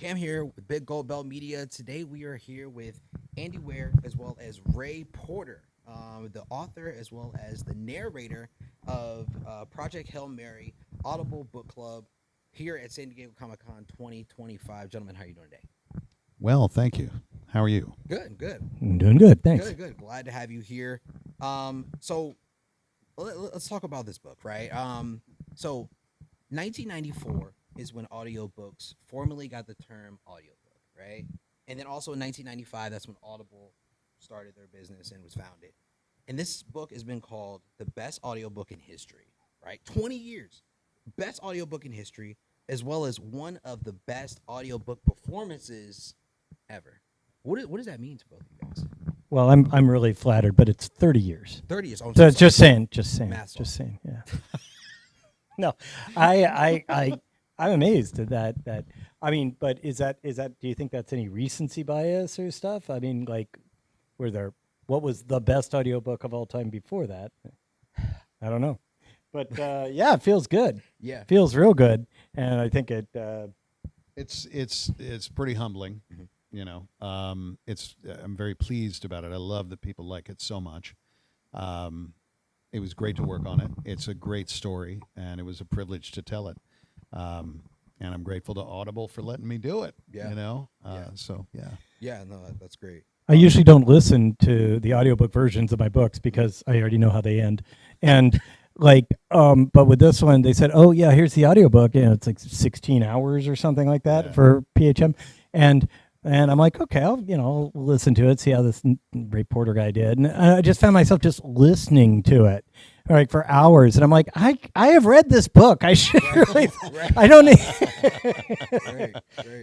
I'm here with Big Gold Bell Media. Today we are here with Andy Weir as well as Ray Porter, the author as well as the narrator of Project Hail Mary Audible Book Club here at San Diego Comic-Con 2025. Gentlemen, how are you doing today? Well, thank you. How are you? Good. I'm doing good, thanks. Good. Glad to have you here. So let's talk about this book, right? So 1994 is when audiobooks formally got the term audiobook, right? And then also in 1995, that's when Audible started their business and was founded. And this book has been called the best audiobook in history, right? 20 years, best audiobook in history, as well as one of the best audiobook performances ever. What does that mean to both of you guys? Well, I'm really flattered, but it's 30 years. 30 years. Oh, So just saying. Math Just saying. Yeah. No, I'm amazed at that. I mean, but is that? Do you think that's any recency bias or stuff? I mean, like, what was the best audiobook of all time before that? I don't know, but yeah, it feels good. Yeah, feels real good, and I think it. It's pretty humbling. Mm-hmm. You know, I'm very pleased about it. I love that people like it so much. It was great to work on it. It's a great story, and it was a privilege to tell it. And I'm grateful to Audible for letting me do it. Yeah. You know, Yeah. so yeah. Yeah, no, that's great. I usually don't listen to the audiobook versions of my books because I already know how they end. And but with this one, they said, oh yeah, here's the audiobook. And it's like 16 hours or something like that for PHM. And I'm like, okay, I'll listen to it, see how this Ray Porter guy did. And I just found myself just listening to it like for hours. And I'm like, I have read this book. I should really, I don't need. Great.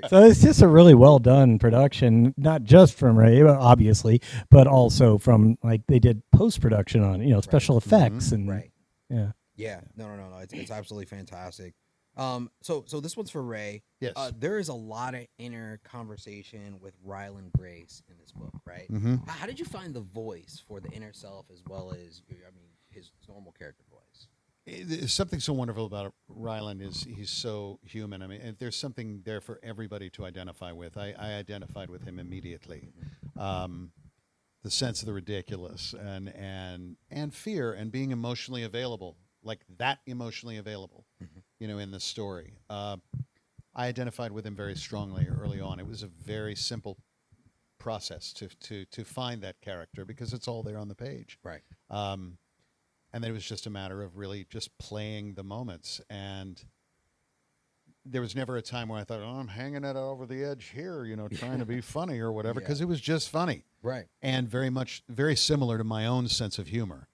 So it's just a really well done production, not just from Ray, obviously, but also from they did post-production on, special effects and Right. yeah. Yeah. No. It's absolutely fantastic. So this one's for Ray. Yes. There is a lot of inner conversation with Ryland Grace in this book, right? Mm-hmm. How did you find the voice for the inner self as well as, his normal character voice? There's something so wonderful about Ryland is he's so human. I mean, there's something there for everybody to identify with. I identified with him immediately. The sense of the ridiculous and fear and being emotionally available, like that emotionally available, in the story. I identified with him very strongly early on. It was a very simple process to find that character because it's all there on the page. Right. And then it was just a matter of really just playing the moments. And there was never a time where I thought, I'm hanging it over the edge here, trying to be funny or whatever, because it was just funny. Right. And very similar to my own sense of humor.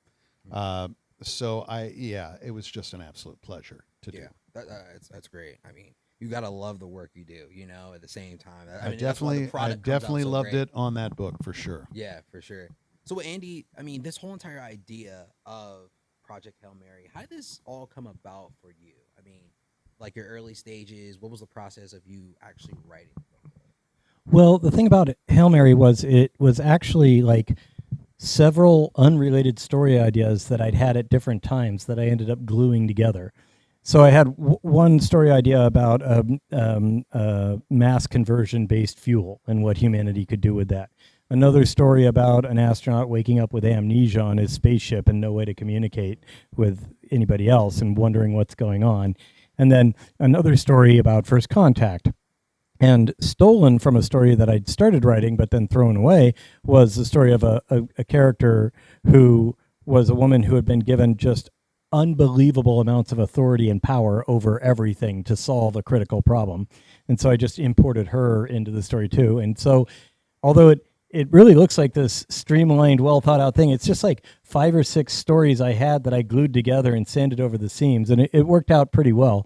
So it was just an absolute pleasure to do. Yeah, that's great. I mean, you gotta love the work you do, at the same time. I definitely loved it on that book for sure. Yeah, for sure. So Andy, this whole entire idea of Project Hail Mary, how did this all come about for you? Like your early stages, what was the process of you actually writing the book? Well, the thing about Hail Mary was it was actually like several unrelated story ideas that I'd had at different times that I ended up gluing together. So I had one story idea about mass conversion-based fuel and what humanity could do with that. Another story about an astronaut waking up with amnesia on his spaceship and no way to communicate with anybody else and wondering what's going on. And then another story about first contact. And stolen from a story that I'd started writing but then thrown away was the story of a character who was a woman who had been given just unbelievable amounts of authority and power over everything to solve a critical problem. And so I just imported her into the story too. And so although it really looks like this streamlined, well thought out thing, it's just like 5 or 6 stories I had that I glued together and sanded over the seams. And it worked out pretty well.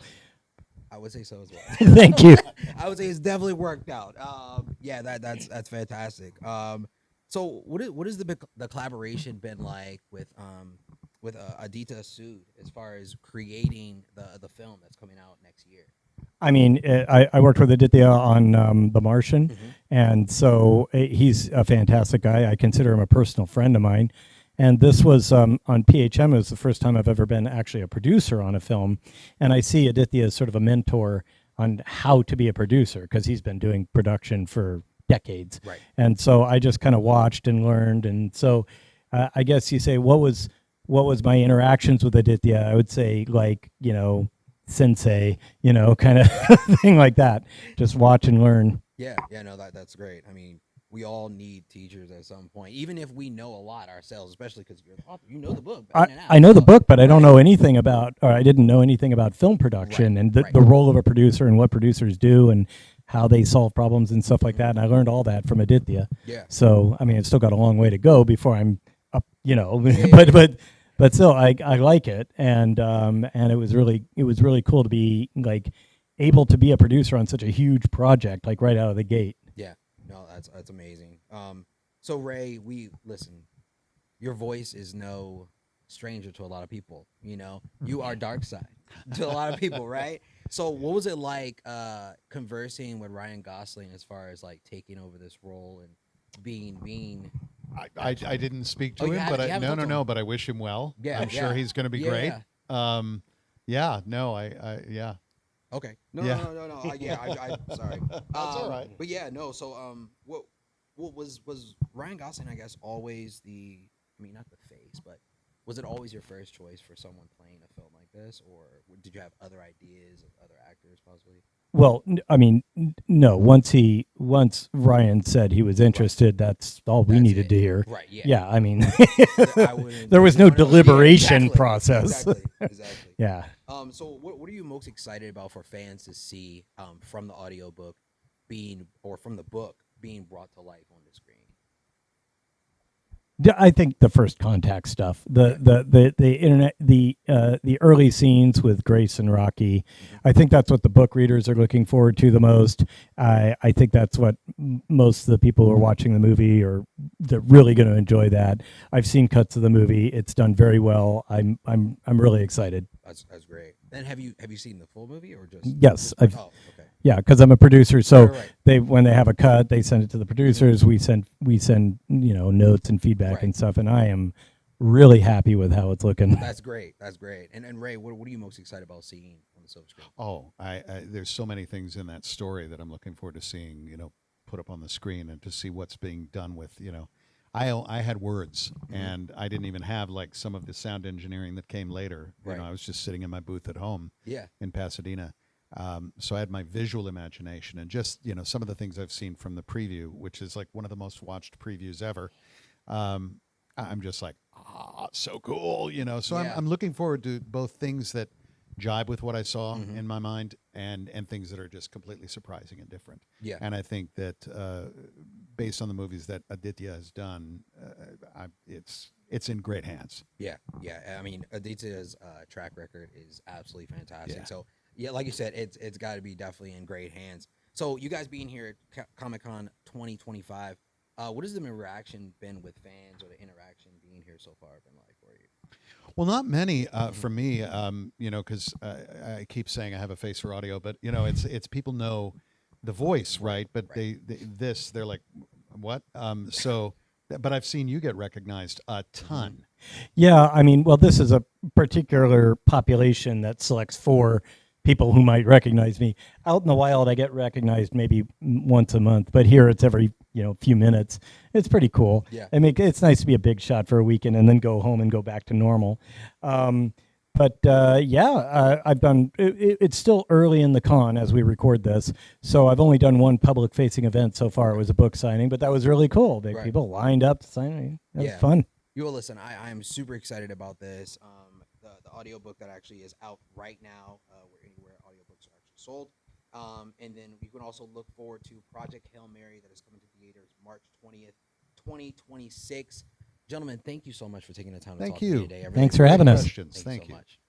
I would say so as well. Thank you. I would say it's definitely worked out. That's fantastic. So what has the collaboration been like with Aditya Sood as far as creating the film that's coming out next year? I worked with Aditya on The Martian, and so he's a fantastic guy. I consider him a personal friend of mine. And this was on PHM. It was the first time I've ever been actually a producer on a film. And I see Aditya as sort of a mentor on how to be a producer, because he's been doing production for decades. Right. And so I just kind of watched and learned. And so I guess you say, what was my interactions with Aditya? I would say, like, sensei, kind of thing like that. Just watch and learn. Yeah, no, that's great. I mean, we all need teachers at some point, even if we know a lot ourselves, especially because you're the author. You know the book. I know the book, but I don't know anything about, or I didn't know anything about film production and the role of a producer and what producers do and how they solve problems and stuff like that. And I learned all that from Aditya. Yeah. So, I mean, it's still got a long way to go before I'm up, but still, I like it. And it was really cool to be like able to be a producer on such a huge project, like right out of the gate. Yeah. No, that's amazing. So Ray, listen. Your voice is no stranger to a lot of people. You are dark side to a lot of people, right? So what was it like conversing with Ryan Gosling as far as like taking over this role and being? I didn't speak to you him, haven't- but you haven't talked to him. but I wish him well. Yeah, I'm sure he's going to be Yeah, great. yeah. Yeah. Okay. No. I sorry. That's all right. But yeah, no. So what was Ryan Gosling? I guess always not the face, but was it always your first choice for someone playing a film like this, or did you have other ideas of other actors possibly? Well, no. Once Ryan said he was interested, that's all we needed to hear. Right. Yeah. Yeah. I mean, I there was no deliberation exactly, process. Exactly. Yeah. So what are you most excited about for fans to see from the audiobook from the book being brought to life on the screen? I think the first contact stuff, the internet, the early scenes with Grace and Rocky, I think that's what the book readers are looking forward to the most. I think that's what most of the people who are watching the movie they're really going to enjoy that. I've seen cuts of the movie; it's done very well. I'm really excited. That's great. And have you seen the full movie or just? Yes, okay. Yeah, because I'm a producer, so Right. when they have a cut, they send it to the producers. We send notes and feedback and stuff, and I am really happy with how it's looking. That's great. And Ray, what are you most excited about seeing on the silver screen? Oh, there's so many things in that story that I'm looking forward to seeing, put up on the screen, and to see what's being done with, I had words, and I didn't even have like some of the sound engineering that came later. Right. I was just sitting in my booth at home in Pasadena. So I had my visual imagination, and just, some of the things I've seen from the preview, which is like one of the most watched previews ever. I'm just like, so cool, So I'm looking forward to both things that jibe with what I saw in my mind, and things that are just completely surprising and different. Yeah. And I think that based on the movies that Aditya has done, it's in great hands. Yeah. I mean, Aditya's track record is absolutely fantastic. Yeah. So yeah, like you said, it's got to be definitely in great hands. So you guys being here at Comic-Con 2025, what has the reaction been with fans, or the interaction being here so far been like for you? Well, not many for me, because I keep saying I have a face for audio, but it's people know the voice, right? But they're like, what? But I've seen you get recognized a ton. Yeah, I mean, well, this is a particular population that selects for people who might recognize me. Out in the wild, I get recognized maybe once a month, but here it's every few minutes. It's pretty cool. Yeah. I mean, it's nice to be a big shot for a weekend and then go home and go back to normal. I've done. It's still early in the con as we record this, so I've only done one public-facing event so far. It was a book signing, but that was really cool. People lined up to sign me. That was fun. Well, listen, I am super excited about this. The audiobook that actually is out right now, where anywhere audiobooks are actually sold. And then you can also look forward to Project Hail Mary that is coming to theaters March 20th, 2026. Gentlemen, thank you so much for taking the time to talk to me today. Thanks for having us. Questions. Thank you. So much.